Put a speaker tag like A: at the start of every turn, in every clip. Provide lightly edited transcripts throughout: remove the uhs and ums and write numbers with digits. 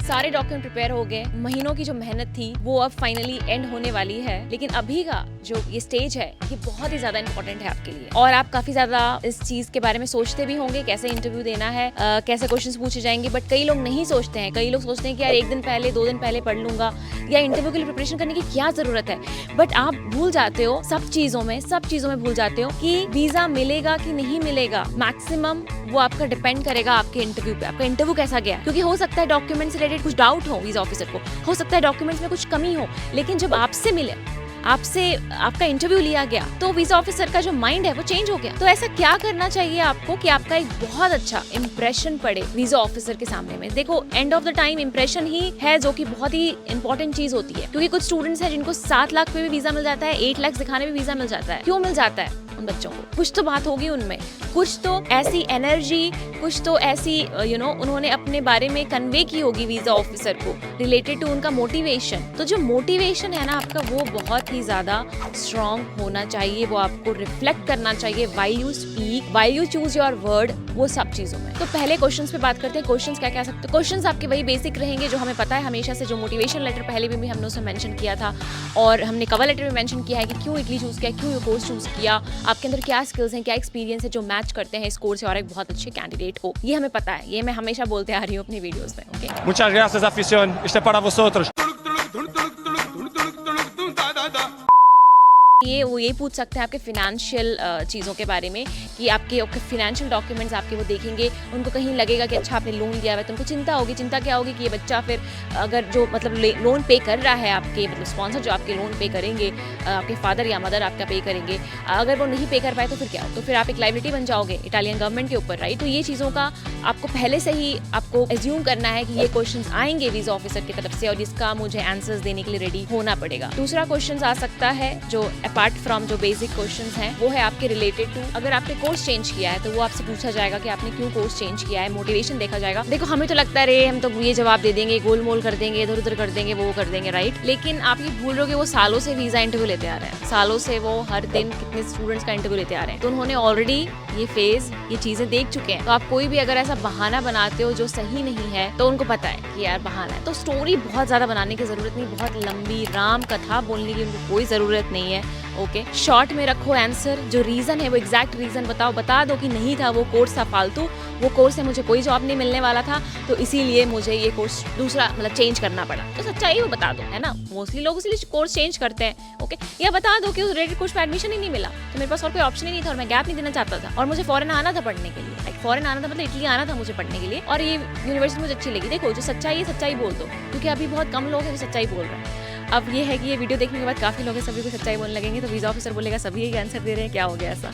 A: सारे document prepare हो गए, महीनों की जो मेहनत थी वो अब फाइनली एंड होने वाली है। लेकिन अभी का जो ये स्टेज है ये बहुत ही ज्यादा इंपॉर्टेंट है आपके लिए, और आप काफी ज्यादा इस चीज के बारे में सोचते भी होंगे, कैसे इंटरव्यू देना है, कैसे क्वेश्चंस पूछे जाएंगे। बट कई लोग नहीं सोचते हैं, कई लोग सोचते हैं कि यार 1 दिन पहले 2 दिन पहले पढ़ लूंगा, या इंटरव्यू के लिए प्रिपरेशन करने की क्या जरूरत है। बट आप भूल जाते हो सब चीजों में भूल जाते हो कि वीजा मिलेगा कि नहीं मिलेगा। मैक्सिमम वो आपका डिपेंड करेगा आपके इंटरव्यू पे, आपका इंटरव्यू कैसा गया। क्योंकि हो सकता है डॉक्यूमेंट से रिलेटेड कुछ डाउट हो वीजा ऑफिसर को, हो सकता है डॉक्यूमेंट्स में कुछ कमी हो, लेकिन जब आपसे मिले, आपसे आपका इंटरव्यू लिया गया, तो वीजा ऑफिसर का जो माइंड है वो चेंज हो गया। तो ऐसा क्या करना चाहिए आपको कि आपका एक बहुत अच्छा इंप्रेशन पड़े वीजा ऑफिसर के सामने में। देखो, end of the time impression ही है जो कि बहुत ही इंपॉर्टेंट चीज होती है। क्योंकि कुछ स्टूडेंट्स हैं जिनको 7 लाख पे भी वीजा मिल जाता है, 8 लाख दिखाने में वीजा मिल जाता है। क्यों मिल जाता है उन बच्चों को? कुछ तो बात होगी उनमें, कुछ तो ऐसी एनर्जी, कुछ तो ऐसी उन्होंने अपने बारे में कन्वे की होगी वीजा ऑफिसर को, रिलेटेड टू उनका मोटिवेशन। तो जो मोटिवेशन है ना आपका, वो बहुत ही ज्यादा स्ट्रॉन्ग होना चाहिए, वो आपको रिफ्लेक्ट करना चाहिए while you speak, while you choose your word, वो सब चीजों में। तो पहले क्वेश्चंस पे बात करते हैं। क्वेश्चंस क्या कह सकते हैं? क्वेश्चंस आपके वही बेसिक रहेंगे जो हमें पता है हमेशा से, जो मोटिवेशन लेटर पहले भी हमने उसमें मेंशन किया था, और हमने कवर लेटर में मेंशन किया है कि क्यों इटली चूज किया, क्यों ये कोर्स चूज किया, आपके अंदर क्या स्किल्स हैं, क्या एक्सपीरियंस है जो मैच करते हैं इस कोर्स से और एक बहुत अच्छे कैंडिडेट हो। ये हमें पता है, ये मैं हमेशा बोलते आ रही हूँ अपनी वीडियोस में। Okay,
B: Muchas gracias, afición. Este es para vosotros.
A: ये पूछ सकते हैं आपके फिनेंशियल चीज़ों के बारे में, कि आपके फिनेंशियल डॉक्यूमेंट्स आपके वो देखेंगे, उनको कहीं लगेगा कि अच्छा आपने लोन लिया है, तो उनको चिंता होगी। चिंता क्या होगी कि ये बच्चा फिर अगर जो मतलब लोन पे कर रहा है, आपके मतलब स्पॉन्सर जो आपके लोन पे करेंगे, आपके फादर या मदर आपका पे करेंगे, अगर वो नहीं पे कर पाए तो फिर क्या हो? तो फिर आप एक लायबिलिटी बन जाओगे इटालियन गवर्नमेंट के ऊपर, राइट। तो ये चीज़ों का आपको पहले से ही आपको एज्यूम करना है कि ये क्वेश्चन आएंगे वीजा ऑफिसर की तरफ से, और इसका मुझे आंसर्स देने के लिए रेडी होना पड़ेगा। दूसरा क्वेश्चन आ सकता है जो अपार्ट फ्रॉम जो बेसिक क्वेश्चंस हैं, वो है आपके रिलेटेड टू, अगर आपने कोर्स चेंज किया है तो वो आपसे पूछा जाएगा कि आपने क्यों कोर्स चेंज किया है, मोटिवेशन देखा जाएगा। देखो, हमें तो लगता है रे हम तो ये जवाब दे देंगे, गोलमोल कर देंगे, इधर उधर कर देंगे, वो कर देंगे, राइट। लेकिन आप ये भूल रहे हो कि वो सालों से वीजा इंटरव्यू लेते आ रहे हैं, सालों से वो हर दिन कितने स्टूडेंट्स का इंटरव्यू लेते आ रहे हैं, तो उन्होंने ऑलरेडी ये फेज, ये चीजें देख चुके हैं। तो आप कोई भी अगर ऐसा बहाना बनाते हो जो सही नहीं है, तो उनको पता है कि यार बहाना है। तो स्टोरी बहुत ज्यादा बनाने की जरूरत नहीं, बहुत लंबी राम कथा बोलने की उनको कोई जरूरत नहीं है। ओके, शॉर्ट में रखो आंसर, जो रीजन है वो एग्जैक्ट रीजन बताओ, बता दो कि नहीं था वो कोर्स था फालतू, वो कोर्स से मुझे कोई जॉब नहीं मिलने वाला था, तो इसीलिए मुझे ये कोर्स दूसरा मतलब चेंज करना पड़ा। तो सच्चाई वो बता दो, है ना। मोस्टली लोग इसलिए कोर्स चेंज करते हैं। ओके, या बता दो कि उस रेटेड कोर्स में एडमिशन ही नहीं मिला, तो मेरे पास और कोई ऑप्शन ही नहीं था, और मैं गैप नहीं देना चाहता था, और मुझे फॉरेन आना था पढ़ने के लिए, लाइक फॉरेन आना था मतलब इटली आना था मुझे पढ़ने के लिए, और ये यूनिवर्सिटी मुझे अच्छी लगी। देखो, जो सच्चाई है सच्चाई बोल दो, क्योंकि अभी बहुत कम लोग हैं जो सच्चाई बोल रहे हैं। अब ये है कि ये वीडियो देखने के बाद काफ़ी लोग सभी को सच्चाई बोलने लगेंगे, तो वीज़ा ऑफिसर बोलेगा सभी यही आंसर दे रहे हैं, क्या हो गया ऐसा।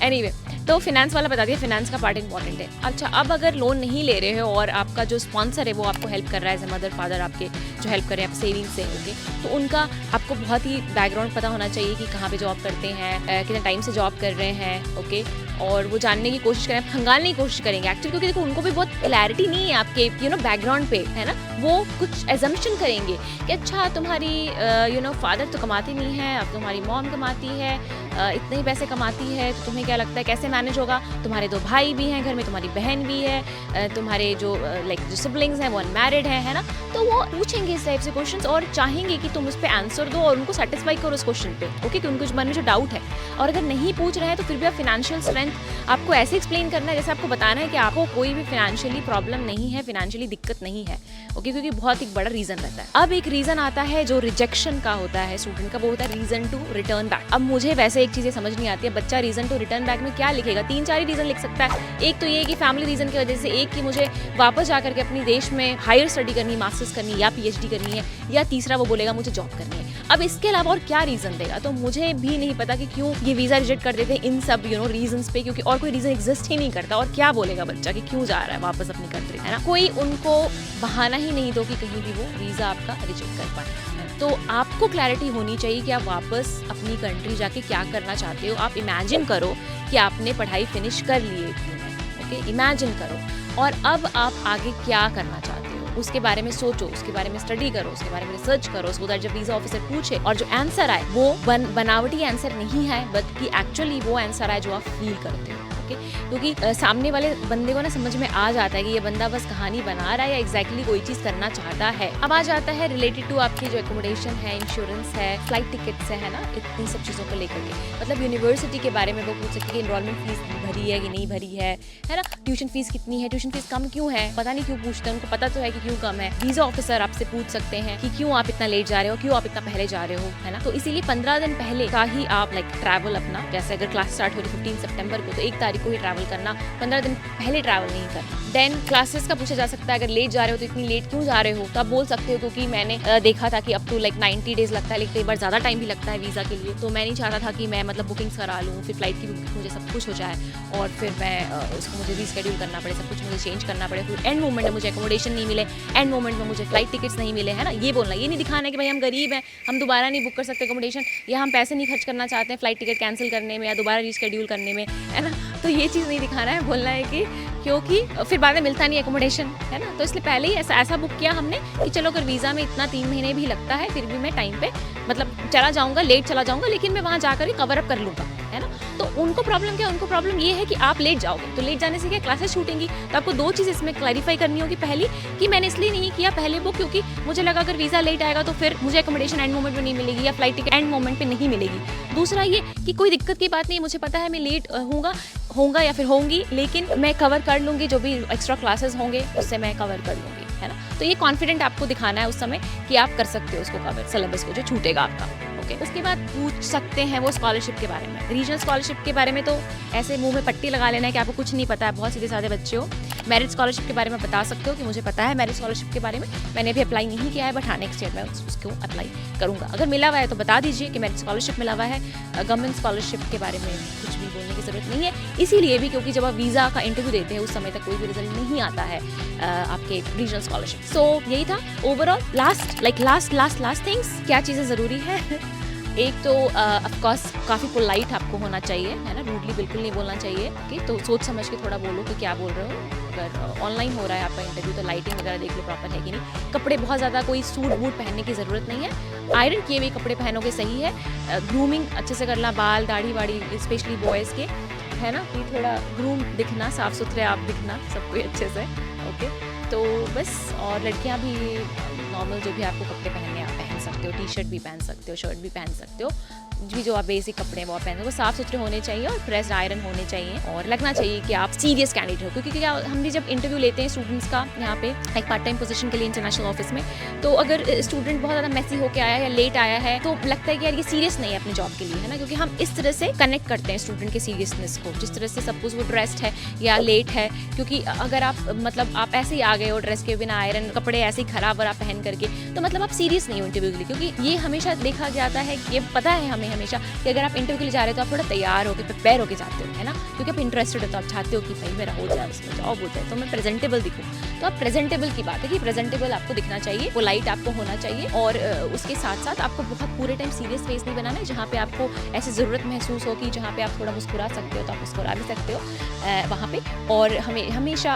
A: एनीवे, तो फिनेंस वाला बता दिया, फिनेंस का पार्ट इंपॉर्टेंट है। अच्छा, अब अगर लोन नहीं ले रहे हो और आपका जो स्पॉन्सर है वो आपको हेल्प कर रहा है, एज मदर फादर आपके जो हेल्प कर रहे हैं सेविंग से, ओके, तो उनका आपको बहुत ही बैकग्राउंड पता होना चाहिए कि कहाँ पे जॉब करते हैं, कितने टाइम से जॉब कर रहे हैं, ओके, और वो जानने की कोशिश करें, खंगालने की कोशिश करेंगे एक्चुअली, क्योंकि देखो उनको भी बहुत क्लैरिटी नहीं है आपके बैकग्राउंड पे, है ना। वो कुछ एजम्पशन करेंगे कि अच्छा तुम्हारी फादर तो कमाती नहीं है, अब तुम्हारी मॉम कमाती है, इतने ही पैसे कमाती है, तो तुम्हें क्या लगता है कैसे मैनेज होगा? तुम्हारे 2 भाई भी हैं घर में, तुम्हारी बहन भी है, तुम्हारे जो जो सिबलिंग्स हैं वो अनमैरिड है ना। तो वो पूछेंगे इस टाइप से क्वेश्चंस, और चाहेंगे कि तुम उस पर आंसर दो और उनको सेटिस्फाई करो उस क्वेश्चन पे, ओके, कि उनको मन में जो डाउट है। और अगर नहीं पूछ रहे हैं तो फिर भी आप फिनेंशियल स्ट्रेंथ आपको ऐसे एक्सप्लेन करना है जैसे आपको बताना है कि आपको कोई भी फिनेंशियली प्रॉब्लम नहीं है, फिनेंशियली दिक्कत नहीं है, ओके, क्योंकि बहुत एक बड़ा रीजन रहता है। अब एक रीजन आता है जो रिजेक्शन का होता है स्टूडेंट का, वो होता है रीजन टू रिटर्न बैक। अब मुझे वैसे एक चीजें समझ नहीं आती है, बच्चा रीजन टू रिटर्न बैक में क्या लिखेगा? 3-4 ही रीजन लिख सकता है। एक तो ये कि फैमिली रीजन की वजह से, एक कि मुझे वापस जाकर के अपनी देश में हायर स्टडी करनी, मास्टर्स करनी या पीएचडी करनी है, या तीसरा वो बोलेगा मुझे जॉब करनी है। अब इसके अलावा और क्या रीजन देगा? तो मुझे भी नहीं पता कि क्यों ये वीजा रिजेक्ट कर देते हैं इन सब रीजंस पे, क्योंकि और कोई रीजन एग्जिस्ट ही नहीं करता। और क्या बोलेगा बच्चा कि क्यों जा रहा है वापस अपनी कंट्री, है ना। कोई उनको बहाना ही नहीं दो कि कहीं भी वो वीजा आपका रिजेक्ट कर पाए। तो आपको क्लैरिटी होनी चाहिए कि आप वापस अपनी कंट्री जाके क्या करना चाहते हो। आप इमेजिन करो कि आपने पढ़ाई फिनिश कर ली है, ओके, इमेजिन करो, और अब आप आगे क्या करना चाहते हो उसके बारे में सोचो, उसके बारे में स्टडी करो, उसके बारे में रिसर्च करो, सो दैट जब वीजा ऑफिसर पूछे और जो आंसर आए वो बनावटी आंसर नहीं है, बल्कि एक्चुअली वो आंसर आए जो आप फील करते हो। ओके, क्योंकि सामने वाले बंदे को ना समझ में आ जाता है कि ये बंदा बस कहानी बना रहा है या एग्जैक्टली कोई चीज़ करना चाहता है। अब आ जाता है रिलेटेड टू आपकी जो एकोमोडेशन है, इंश्योरेंस है, फ्लाइट टिकट्स है ना, इतनी सब चीज़ों को लेकर के, मतलब यूनिवर्सिटी के बारे में वो पूछ सकते हैं कि इनरोलमेंट फीस भरी है कि नहीं भरी है ना, ट्यूशन फीस कितनी है, ट्यूशन फीस कम क्यों है, पता नहीं क्यों पूछते हैं, उनको पता तो है कि क्यों कम है। वीज़ा ऑफिसर आपसे पूछ सकते हैं कि क्यों आप इतना लेट जा रहे हो, क्यों आप इतना पहले जा रहे हो, है ना। तो इसीलिए 15 दिन पहले का ही आप लाइक ट्रैवल अपना, जैसे अगर क्लास स्टार्ट हो रही 15 सितंबर को तो 1 तारीख को ही ट्रैवल करना, 15 दिन पहले ट्रैवल नहीं करना। देन क्लासेस का पूछा जा सकता है, अगर लेट जा रहे हो तो इतनी लेट क्यों जा रहे हो, तो आप बोल सकते हो क्योंकि मैंने देखा था कि अप टू लाइक 90 डेज लगता है, लेकिन कई बार ज़्यादा टाइम भी लगता है वीज़ा के लिए, तो मैं नहीं चाहता था कि मैं मतलब बुकिंग्स करा लूँ, फिर फ्लाइट की बुकिंग मुझे सब कुछ हो जाए और फिर मैं उसको मुझे रीशेड्यूल करना पड़े, सब कुछ मुझे चेंज करना पड़े, फिर एंड मोमेंट में मुझे एकोमोडेशन नहीं मिले, एंड मोमेंट में मुझे फ्लाइट टिकट्स नहीं मिले, है ना। ये बोलना, ये नहीं दिखाना है कि भाई हम गरीब हैं, हम दोबारा नहीं बुक कर सकते एकोमोडेशन, या हम पैसे नहीं खर्च करना चाहते हैं फ्लाइट टिकट कैंसिल करने में या दोबारा रीशेड्यूल करने में, है ना। तो ये चीज़ नहीं दिखाना है, बोलना है कि क्योंकि फिर बाद में मिलता नहीं एकोमोडेशन, है ना। तो इसलिए पहले ही ऐसा बुक किया हमने कि चलो अगर वीज़ा में इतना 3 महीने भी लगता है फिर भी मैं टाइम पे मतलब चला जाऊँगा, लेट चला जाऊँगा, लेकिन मैं वहाँ जाकर ही कवर अप कर लूँगा, है ना। तो उनको प्रॉब्लम क्या, उनको प्रॉब्लम ये है कि आप लेट जाओगे, तो लेट जाने से क्या क्लासेस छूटेंगी। तो आपको 2 चीज़ इसमें क्लैरिफाई करनी होगी। पहली कि मैंने इसलिए नहीं किया पहले बुक क्योंकि मुझे लगा अगर वीज़ा लेट आएगा तो फिर मुझे एकोमोडेशन एंड मोमेंट पे नहीं मिलेगी या फ्लाइट टिकट एंड मोमेंट पे नहीं मिलेगी। दूसरा ये कि कोई दिक्कत की बात नहीं, मुझे पता है मैं लेट होऊंगा या फिर होंगी, लेकिन मैं कवर कर लूँगी, जो भी एक्स्ट्रा क्लासेस होंगे उससे मैं कवर कर लूँगी, है ना। तो ये कॉन्फिडेंट आपको दिखाना है उस समय कि आप कर सकते हो उसको कवर, सिलेबस को जो छूटेगा आपका। ओके, उसके बाद पूछ सकते हैं वो स्कॉलरशिप के बारे में। रीजनल स्कॉलरशिप के बारे में तो ऐसे मुंह में पट्टी लगा लेना है कि आपको कुछ नहीं पता है, बहुत सीधे साधे बच्चे हो। मेरिट स्कॉलरशिप के बारे में बता सकते हो कि मुझे पता है मेरिट स्कॉलरशिप के बारे में, मैंने अभी अप्लाई नहीं किया है, बट हाँ नेक्स्ट ईयर मैं उसको अप्लाई करूँगा। अगर मिला हुआ है तो बता दीजिए कि मेरिट स्कॉलरशिप मिला हुआ है। गवर्नमेंट स्कॉलरशिप के बारे में कुछ भी बोलने की ज़रूरत नहीं है, इसीलिए भी क्योंकि जब आप वीज़ा का इंटरव्यू देते हैं उस समय तक कोई भी रिजल्ट नहीं आता है आपके रीजनल स्कॉलरशिप। सो यही था ओवरऑल। लास्ट थिंग्स, क्या चीज़ें ज़रूरी है। एक तो ऑफकोर्स काफ़ी पोलाइट आपको होना चाहिए, है ना, रूडली बिल्कुल नहीं बोलना चाहिए। ओके, तो सोच समझ के थोड़ा बोलो कि क्या बोल रहे हो। अगर ऑनलाइन हो रहा है आपका इंटरव्यू तो लाइटिंग वगैरह देख लो प्रॉपर है कि नहीं। कपड़े बहुत ज़्यादा कोई सूट बूट पहनने की ज़रूरत नहीं है, आयरन किए हुए कपड़े पहनोगे सही है। ग्रूमिंग अच्छे से करना, बाल दाढ़ी वाड़ी स्पेशली बॉयज़ के, है ना, कि थोड़ा ग्रूम दिखना, साफ़ सुथरे आप दिखना सब कोई अच्छे से। ओके, तो बस। और लड़कियां भी नॉर्मल जो भी आपको कपड़े पहनने आप पहन सकते हो, टी शर्ट भी पहन सकते हो, शर्ट भी पहन सकते हो, जो आप बेसिक कपड़े हैं वो आप पहन, वो साफ़ सुथरे होने चाहिए और प्रेस्ड आयरन होने चाहिए और लगना चाहिए कि आप सीरियस कैंडिडेट हो। क्योंकि क्या हम भी जब इंटरव्यू लेते हैं स्टूडेंट्स का यहाँ पे एक पार्ट टाइम पोजीशन के लिए इंटरनेशनल ऑफिस में, तो अगर स्टूडेंट बहुत ज़्यादा मैसी होकर आया है या लेट आया है तो लगता है कि यार ये सीरियस नहीं है अपनी जॉब के लिए, है ना। क्योंकि हम इस तरह से कनेक्ट करते हैं स्टूडेंट के सीरियसनेस को, जिस तरह से सपोज वो ड्रेस्ड है या लेट है। क्योंकि अगर आप मतलब आप ऐसे ही आ गए हो ड्रेस के बिना, आयरन कपड़े ऐसे ही खराब और आप पहन करके, तो मतलब आप सीरियस नहीं हो इंटरव्यू के लिए। क्योंकि ये हमेशा देखा जाता है, ये पता है हमें हमेशा कि अगर आप इंटरव्यू के लिए जा रहे हो तो आप थोड़ा तैयार होकर प्रिपेयर होकर जाते हो, है ना। क्योंकि आप इंटरेस्टेड हो तो आप चाहते हो कि भाई मेरा हो जाए, उसमें जॉब हो जाए, तो मैं प्रेजेंटेबल दिखूँ। तो आप प्रेजेंटेबल की बात है कि प्रेजेंटेबल आपको दिखना चाहिए, पोलाइट आपको होना चाहिए और उसके साथ साथ आपको बहुत पूरे टाइम सीरियस फेस नहीं बनाना है। जहाँ पे आपको ऐसी ज़रूरत महसूस हो कि जहाँ पे आप थोड़ा मुस्कुरा सकते हो तो आप मुस्कुरा भी सकते हो वहाँ पे। और हमें हमेशा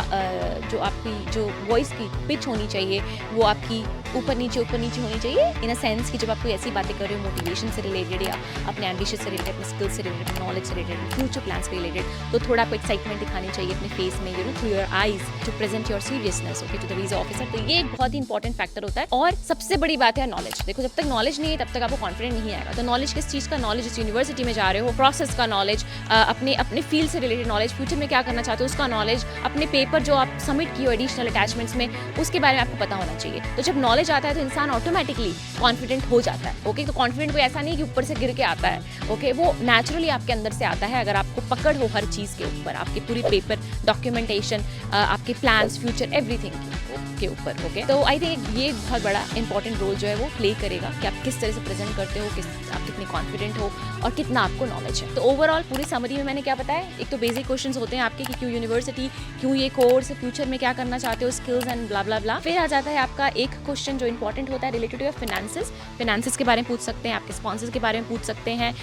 A: जो आपकी जो वॉइस की पिच होनी चाहिए वो आपकी ऊपर नीचे होनी चाहिए, इन अ सेंस कि जब आप कोई ऐसी बातें कर रहे हो मोटिवेशन से रिलेटेड या अपने एम्बिशन से रिलेटेड, अपने स्किल्स से रिलेटेड, अपने नॉलेज से रिलेटेड, फ्यूचर प्लान्स से रिलेटेड, तो थोड़ा आपको एक्साइटमेंट दिखानी चाहिए अपने फेस में, you know, through your eyes to present your seriousness okay to the visa officer. तो ये एक बहुत ही इंपॉर्टेंट फैक्टर होता है। और सबसे बड़ी बात है नॉलेज। देखो, जब तक नॉलेज नहीं है तब तक आपको कॉन्फिडेंट नहीं आएगा। तो नॉलेज किस चीज़ का, नॉलेज इस यूनिवर्सिटी में जा रहे हो, प्रोसेस का नॉलेज, अपने फील्ड से रिलेटेड नॉलेज, फ्यूचर में क्या करना चाहते हो उसका नॉलेज, अपने पेपर जो आप सबमिट किए हो एडिशनल अटैचमेंट्स में उसके बारे में आपको पता होना चाहिए। तो जब नॉलेज आता है तो इंसान ऑटोमेटिकली कॉन्फिडेंट हो जाता है। ओके, तो कॉन्फिडेंट कोई ऐसा नहीं कि ऊपर से गिर के आता है। ओके, वो नेचुरली आपके अंदर से आता है अगर आपको पकड़ हो हर चीज़ के ऊपर, आपके पूरी पेपर डॉक्यूमेंटेशन, आपके प्लान्स, फ्यूचर एवरीथिंग के ऊपर। ओके, तो आई थिंक ये बहुत बड़ा इंपॉर्टेंट रोल जो है वो प्ले करेगा कि आप किस तरह से प्रेजेंट करते हो, आप कितने कॉन्फिडेंट हो और कितना आपको नॉलेज है। तो ओवरऑल पूरी समरी में मैंने क्या बताया, एक तो बेसिक क्वेश्चंस होते हैं आपके कि क्यों यूनिवर्सिटी, क्यों ये कोर्स, फ्यूचर में क्या करना चाहते हो, स्किल्स एंड ब्ला ब्ला ब्ला। फिर आ जाता है आपका एक क्वेश्चन जो इंपॉर्टेंट होता है रिलेटेड टू योर फाइनेंसेस के बारे में पूछ सकते हैं, आपके स्पॉन्सर्स के बारे में पूछ सकते हैं।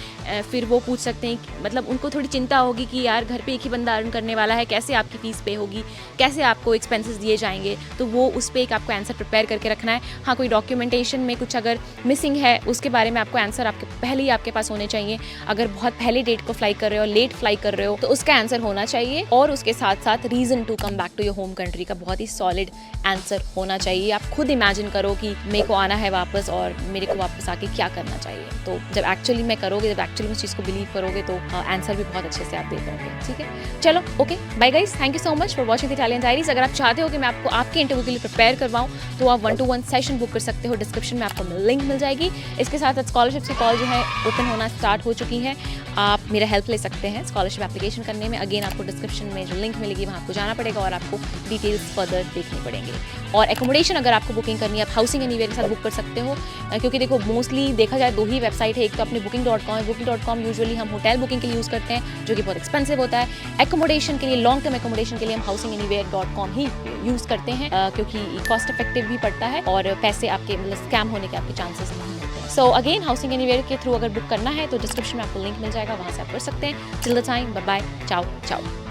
A: फिर वो पूछ सकते हैं मतलब उनको थोड़ी चिंता होगी कि यार घर पे एक ही बंदा अर्न करने वाला है, कैसे आपकी फीस पे होगी, कैसे आपको एक्सपेंसेस दिए जाएंगे, तो वो उस पर एक आपको आंसर प्रिपेयर करके रखना है। हाँ, कोई डॉक्यूमेंटेशन में कुछ अगर मिसिंग है उसके बारे में आपको आंसर आपके पहले ही आपके पास होने चाहिए। अगर बहुत पहले डेट को फ्लाई कर रहे हो, लेट फ्लाई कर रहे हो, तो उसका आंसर होना चाहिए। और उसके साथ साथ reason to come back to your home country का बहुत ही सॉलिड आंसर होना चाहिए। आप खुद इमेजिन करो कि मेरे को आना है वापस और मेरे को वापस आके क्या करना चाहिए। तो जब एक्चुअली में करोगे, जब एक्चुअली में उस चीज़ को बिलीव करोगे, तो आंसर भी बहुत अच्छे से आप दे पाओगे। ठीक है, चलो okay, bye guys, thank you so much for watching the Italian diaries. अगर आप चाहते हो कि मैं आपको आपके इंटरव्यू के लिए प्रिपेयर करवाऊँ, तो आप 1-to-1 सेशन बुक कर सकते हो। डिस्क्रिप्शन में आपको लिंक मिल जाएगी। इसके साथ साथ स्कॉलरशिप की कॉल जो है ओपन होना स्टार्ट हो चुकी है। आप मेरा हेल्प ले सकते हैं स्कॉलरशिप एप्लीकेशन करने में। अगेन आपको डिस्क्रिप्शन में जो लिंक मिलेगी वहाँ आपको जाना पड़ेगा और आपको डिटेल्स फर्दर देखनी पड़ेंगे। और एकोमोडेशन अगर आपको बुकिंग करनी है, आप हाउसिंग एनीवेयर के साथ बुक कर सकते हो, क्योंकि देखो मोस्टली देखा जाए 2 ही वेबसाइट है। एक तो अपनी booking.com है। booking.com यूजुअली हम होटल बुकिंग के लिए यूज़ करते हैं, जो कि बहुत एक्सपेंसिव होता है। एकोमोडेशन के लिए, लॉन्ग टर्म एकोमोडेशन के लिए हम हाउसिंग एनीवेयर.com ही यूज़ करते हैं, क्योंकि कॉस्ट इफेक्टिव भी पड़ता है और पैसे आपके मतलब स्कैम होने के आपके चांसेस नहीं होते हैं। सो अगेन हाउसिंग एनीवेयर के थ्रू अगर बुक करना है तो डिस्क्रिप्शन में आपको लिंक मिल जाएगा, वहाँ से आप कर सकते हैं। Till the time, bye bye, ciao चाओ।